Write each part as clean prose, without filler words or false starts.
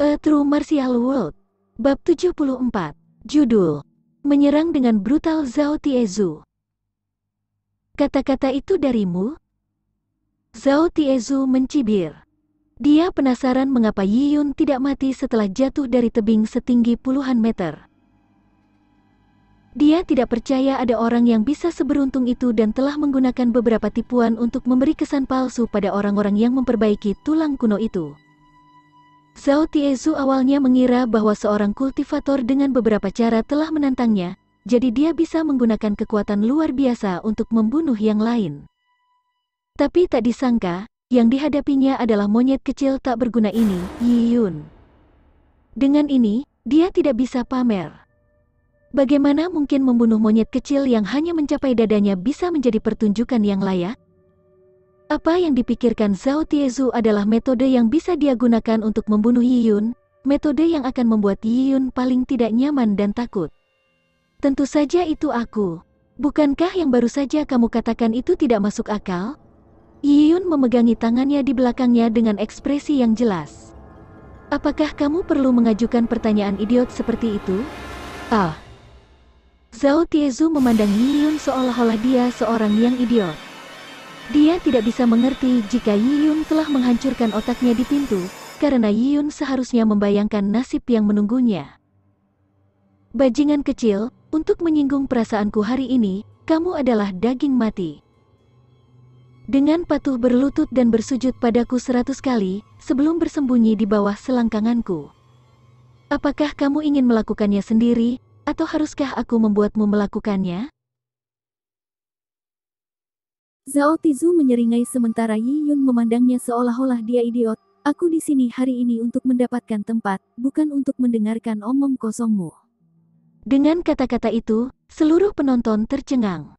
A True Martial World. Bab 74. Judul: Menyerang dengan Brutal Zhao Tiezu. Kata-kata itu darimu? Zhao Tiezu mencibir. Dia penasaran mengapa Yi Yun tidak mati setelah jatuh dari tebing setinggi puluhan meter. Dia tidak percaya ada orang yang bisa seberuntung itu dan telah menggunakan beberapa tipuan untuk memberi kesan palsu pada orang-orang yang memperbaiki tulang kuno itu. Zhao Tiezu awalnya mengira bahwa seorang kultivator dengan beberapa cara telah menantangnya, jadi dia bisa menggunakan kekuatan luar biasa untuk membunuh yang lain. Tapi tak disangka, yang dihadapinya adalah monyet kecil tak berguna ini, Yi Yun. Dengan ini, dia tidak bisa pamer. Bagaimana mungkin membunuh monyet kecil yang hanya mencapai dadanya bisa menjadi pertunjukan yang layak? Apa yang dipikirkan Zhao Tiezu adalah metode yang bisa dia gunakan untuk membunuh Yi Yun, metode yang akan membuat Yi Yun paling tidak nyaman dan takut. Tentu saja itu aku. Bukankah yang baru saja kamu katakan itu tidak masuk akal? Yi Yun memegangi tangannya di belakangnya dengan ekspresi yang jelas. Apakah kamu perlu mengajukan pertanyaan idiot seperti itu? Ah. Zhao Tiezu memandang Yi Yun seolah-olah dia seorang yang idiot. Dia tidak bisa mengerti jika Yi Yun telah menghancurkan otaknya di pintu, karena Yi Yun seharusnya membayangkan nasib yang menunggunya. Bajingan kecil, untuk menyinggung perasaanku hari ini, kamu adalah daging mati. Dengan patuh berlutut dan bersujud padaku 100 kali, sebelum bersembunyi di bawah selangkanganku. Apakah kamu ingin melakukannya sendiri, atau haruskah aku membuatmu melakukannya? Zhao Tiezu menyeringai sementara Yi Yun memandangnya seolah-olah dia idiot. Aku di sini hari ini untuk mendapatkan tempat, bukan untuk mendengarkan omong kosongmu. Dengan kata-kata itu, seluruh penonton tercengang.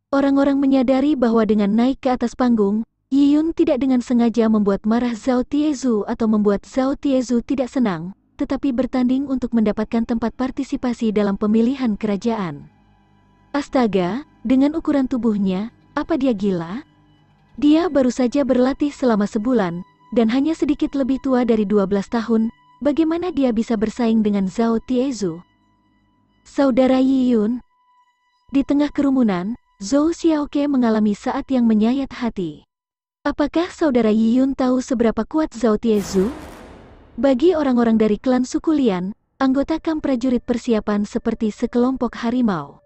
Orang-orang menyadari bahwa dengan naik ke atas panggung, Yi Yun tidak dengan sengaja membuat marah Zhao Tiezu atau membuat Zhao Tiezu tidak senang, tetapi bertanding untuk mendapatkan tempat partisipasi dalam pemilihan kerajaan. Astaga, dengan ukuran tubuhnya, apa dia gila? Dia baru saja berlatih selama sebulan, dan hanya sedikit lebih tua dari 12 tahun, bagaimana dia bisa bersaing dengan Zhao Tiezu? Saudara Yi Yun. Di tengah kerumunan, Zhou Xiaoke mengalami saat yang menyayat hati. Apakah saudara Yi Yun tahu seberapa kuat Zhao Tiezu? Bagi orang-orang dari klan suku Lian, anggota kamp prajurit persiapan seperti sekelompok harimau.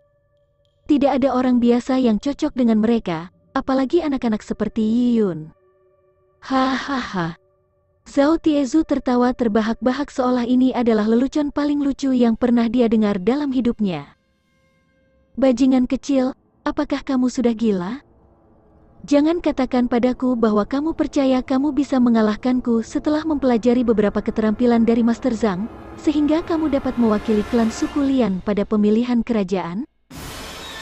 Tidak ada orang biasa yang cocok dengan mereka, apalagi anak-anak seperti Yi Yun. Hahaha. Zhao Tiezu tertawa terbahak-bahak seolah ini adalah lelucon paling lucu yang pernah dia dengar dalam hidupnya. Bajingan kecil, apakah kamu sudah gila? Jangan katakan padaku bahwa kamu percaya kamu bisa mengalahkanku setelah mempelajari beberapa keterampilan dari Master Zhang, sehingga kamu dapat mewakili klan suku Lian pada pemilihan kerajaan?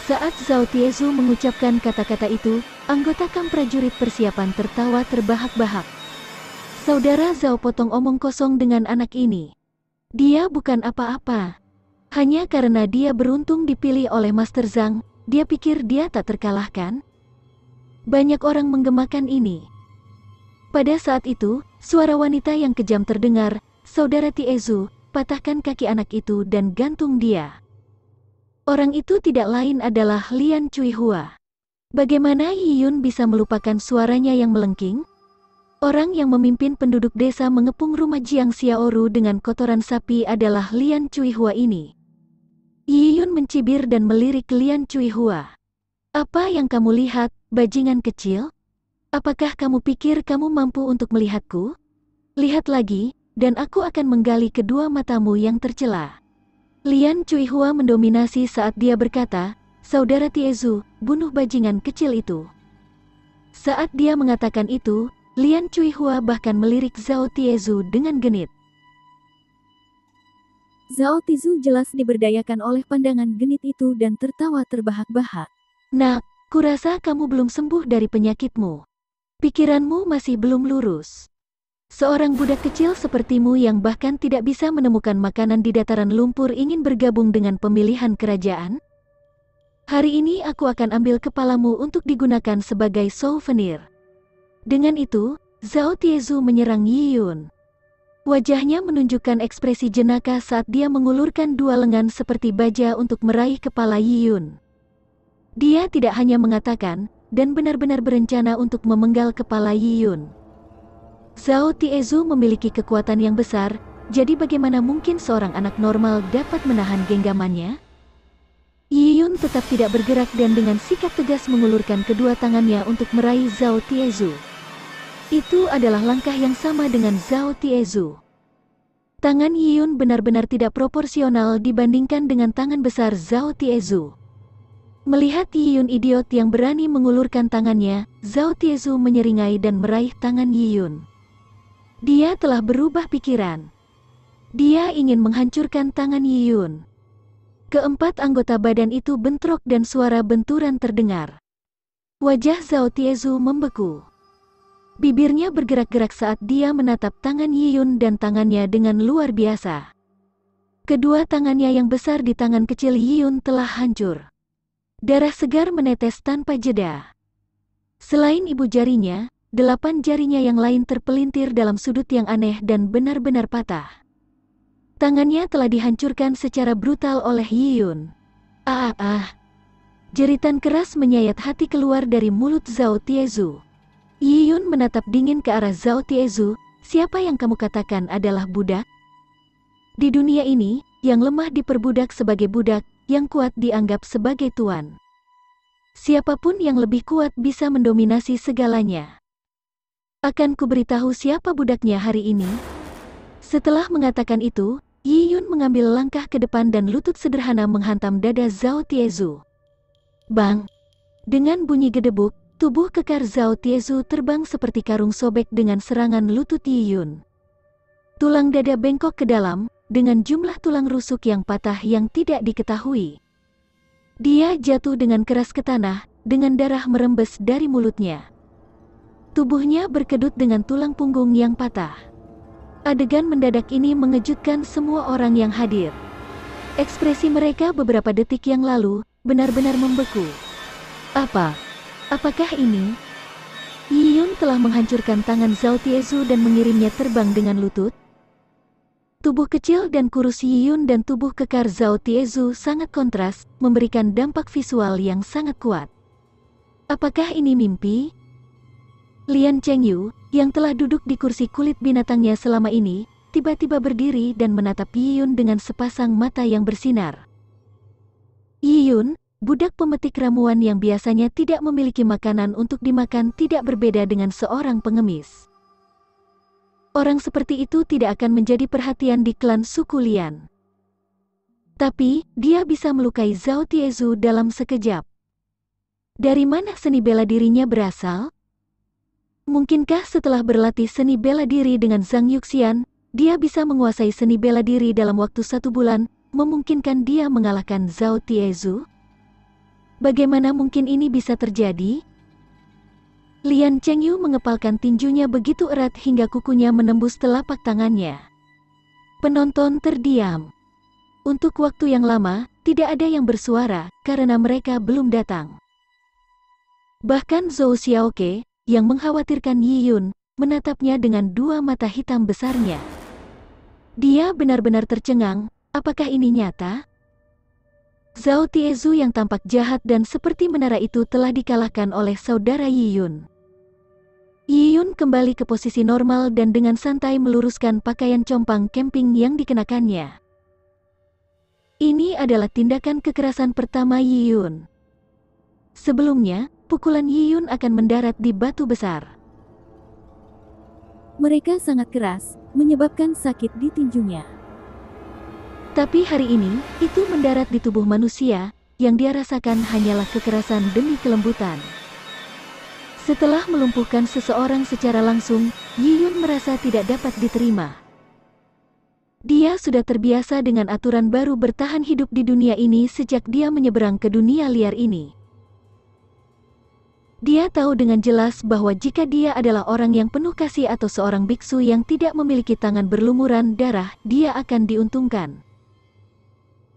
Saat Zhao Tiezu mengucapkan kata-kata itu, anggota kamp prajurit persiapan tertawa terbahak-bahak. Saudara Zhao potong omong kosong dengan anak ini. Dia bukan apa-apa. Hanya karena dia beruntung dipilih oleh Master Zhang, dia pikir dia tak terkalahkan. Banyak orang menggemakan ini. Pada saat itu, suara wanita yang kejam terdengar, Saudara Tiezu, patahkan kaki anak itu dan gantung dia. Orang itu tidak lain adalah Lian Cuihua. Bagaimana Yi Yun bisa melupakan suaranya yang melengking? Orang yang memimpin penduduk desa mengepung rumah Jiang Xiaoru dengan kotoran sapi adalah Lian Cuihua ini. Yi Yun mencibir dan melirik Lian Cuihua. Apa yang kamu lihat, bajingan kecil? Apakah kamu pikir kamu mampu untuk melihatku? Lihat lagi, dan aku akan menggali kedua matamu yang tercela. Lian Cuihua mendominasi saat dia berkata, Saudara Tiezu, bunuh bajingan kecil itu. Saat dia mengatakan itu, Lian Cuihua bahkan melirik Zhao Tiezu dengan genit. Zhao Tiezu jelas diberdayakan oleh pandangan genit itu dan tertawa terbahak-bahak. Nak, kurasa kamu belum sembuh dari penyakitmu. Pikiranmu masih belum lurus. Seorang budak kecil sepertimu yang bahkan tidak bisa menemukan makanan di dataran lumpur ingin bergabung dengan pemilihan kerajaan? Hari ini aku akan ambil kepalamu untuk digunakan sebagai souvenir. Dengan itu, Zhao Tiezu menyerang Yi Yun. Wajahnya menunjukkan ekspresi jenaka saat dia mengulurkan dua lengan seperti baja untuk meraih kepala Yi Yun. Dia tidak hanya mengatakan, dan benar-benar berencana untuk memenggal kepala Yi Yun. Zhao Tiezu memiliki kekuatan yang besar, jadi bagaimana mungkin seorang anak normal dapat menahan genggamannya? Yi Yun tetap tidak bergerak dan dengan sikap tegas mengulurkan kedua tangannya untuk meraih Zhao Tiezu. Itu adalah langkah yang sama dengan Zhao Tiezu. Tangan Yi Yun benar-benar tidak proporsional dibandingkan dengan tangan besar Zhao Tiezu. Melihat Yi Yun idiot yang berani mengulurkan tangannya, Zhao Tiezu menyeringai dan meraih tangan Yi Yun. Dia telah berubah pikiran. Dia ingin menghancurkan tangan Yi Yun. Keempat anggota badan itu bentrok dan suara benturan terdengar. Wajah Zhao Tiezu membeku. Bibirnya bergerak-gerak saat dia menatap tangan Yi Yun dan tangannya dengan luar biasa. Kedua tangannya yang besar di tangan kecil Yi Yun telah hancur. Darah segar menetes tanpa jeda. Selain ibu jarinya, 8 jarinya yang lain terpelintir dalam sudut yang aneh dan benar-benar patah. Tangannya telah dihancurkan secara brutal oleh Yi Yun. Jeritan keras menyayat hati keluar dari mulut Zhao Tiezu. Yi Yun menatap dingin ke arah Zhao Tiezu, siapa yang kamu katakan adalah budak? Di dunia ini, yang lemah diperbudak sebagai budak, yang kuat dianggap sebagai tuan. Siapapun yang lebih kuat bisa mendominasi segalanya. Akan kuberitahu siapa budaknya hari ini. Setelah mengatakan itu, Yi Yun mengambil langkah ke depan dan lutut sederhana menghantam dada Zhao Tiezu. Bang! Dengan bunyi gedebuk, tubuh kekar Zhao Tiezu terbang seperti karung sobek dengan serangan lutut Yi Yun. Tulang dada bengkok ke dalam, dengan jumlah tulang rusuk yang patah yang tidak diketahui. Dia jatuh dengan keras ke tanah, dengan darah merembes dari mulutnya. Tubuhnya berkedut dengan tulang punggung yang patah. Adegan mendadak ini mengejutkan semua orang yang hadir. Ekspresi mereka beberapa detik yang lalu, benar-benar membeku. Apakah ini? Yi Yun telah menghancurkan tangan Zhao Tiezu dan mengirimnya terbang dengan lutut. Tubuh kecil dan kurus Yi Yun dan tubuh kekar Zhao Tiezu sangat kontras, memberikan dampak visual yang sangat kuat. Apakah ini mimpi? Lian Chengyu, yang telah duduk di kursi kulit binatangnya selama ini, tiba-tiba berdiri dan menatap Yi Yun dengan sepasang mata yang bersinar. Yi Yun, budak pemetik ramuan yang biasanya tidak memiliki makanan untuk dimakan tidak berbeda dengan seorang pengemis. Orang seperti itu tidak akan menjadi perhatian di klan suku Lian. Tapi, dia bisa melukai Zhao Tiezu dalam sekejap. Dari mana seni bela dirinya berasal? Mungkinkah setelah berlatih seni bela diri dengan Zhang Yuxian, dia bisa menguasai seni bela diri dalam waktu 1 bulan, memungkinkan dia mengalahkan Zhao Tiezu? Bagaimana mungkin ini bisa terjadi? Lian Chengyu mengepalkan tinjunya begitu erat hingga kukunya menembus telapak tangannya. Penonton terdiam. Untuk waktu yang lama, tidak ada yang bersuara, karena mereka belum datang. Bahkan Zhou Xiaoke, yang mengkhawatirkan Yi Yun, menatapnya dengan 2 mata hitam besarnya. Dia benar-benar tercengang, apakah ini nyata? Zhao Tiezu yang tampak jahat dan seperti menara itu telah dikalahkan oleh saudara Yi Yun. Yi Yun kembali ke posisi normal dan dengan santai meluruskan pakaian compang camping yang dikenakannya. Ini adalah tindakan kekerasan pertama Yi Yun. Sebelumnya, pukulan Yi Yun akan mendarat di batu besar. Mereka sangat keras, menyebabkan sakit di tinjunya. Tapi hari ini, itu mendarat di tubuh manusia, yang dia rasakan hanyalah kekerasan demi kelembutan. Setelah melumpuhkan seseorang secara langsung, Yi Yun merasa tidak dapat diterima. Dia sudah terbiasa dengan aturan baru bertahan hidup di dunia ini sejak dia menyeberang ke dunia liar ini. Dia tahu dengan jelas bahwa jika dia adalah orang yang penuh kasih atau seorang biksu yang tidak memiliki tangan berlumuran darah, dia akan diuntungkan.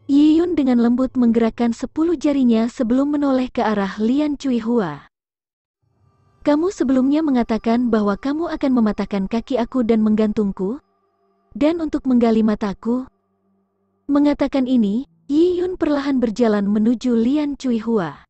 Yi Yun dengan lembut menggerakkan 10 jarinya sebelum menoleh ke arah Lian Cuihua. Kamu sebelumnya mengatakan bahwa kamu akan mematahkan kaki aku dan menggantungku? dan untuk menggali mataku. Mengatakan ini, Yi Yun perlahan berjalan menuju Lian Cui Hua.